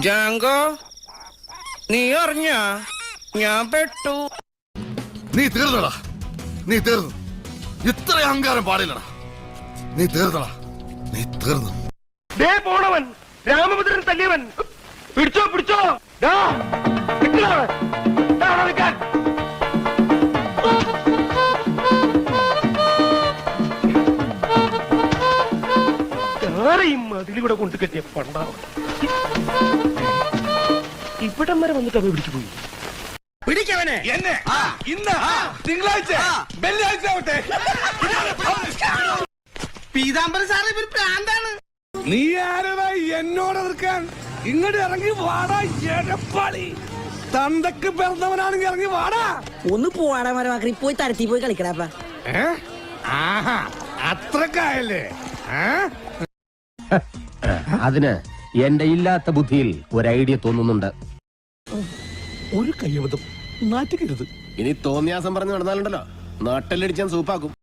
ജാങ്കോ, നീ അറിഞ്ഞ ഞാൻ പെട്ടു. നീ തീർന്നടാ, നീ തീർന്നു. ഇത്ര അഹങ്കാരം പാടില്ലടാ. നീ തീർന്നടാ, നീ തീർന്നു. പോണവൻ രാമഭദ്രൻ തല്ലിയവൻ പിടിച്ചോ പിടിച്ചോ. അതിലൂടെ കൊണ്ട് കെട്ടിയ പണ്ടാവൻ ഇവിടം വരെ വന്നിട്ട് അവ പിടിച്ചു പോയി. പിടിക്കവനെ എന്നെ ഇന്ന് തിങ്കളാഴ്ച വെള്ളിയാഴ്ച ആവട്ടെ. പീതാംബരൻ സാറ് ഇവർ പ്രാന്താണ്. നീ ആരവാ എന്നോട് എതിർക്കാൻ? ഇങ്ങോട്ട് ഇറങ്ങി വാടാ എടപ്പാളി. തന്തക്ക് പിറന്നവനാണെങ്കിൽ ഇറങ്ങി വാടാ. ഒന്ന് പോവാടാ മരമാക്കി പോയി തരത്തി പോയി കളിക്കടാപ്പ. ആഹാ അത്രക്കായല്ലേ? അതിന് എന്റെ ഇല്ലാത്ത ബുദ്ധിയിൽ ഒരു ഐഡിയ തോന്നുന്നുണ്ട്. ഒരു കയ്യബദ്ധം നാറ്റുകരുത്. ഇനി തോന്നിയാസം പറഞ്ഞു നടന്നാലുണ്ടല്ലോ നാട്ടിലടിച്ചാൻ സൂപ്പാക്കും.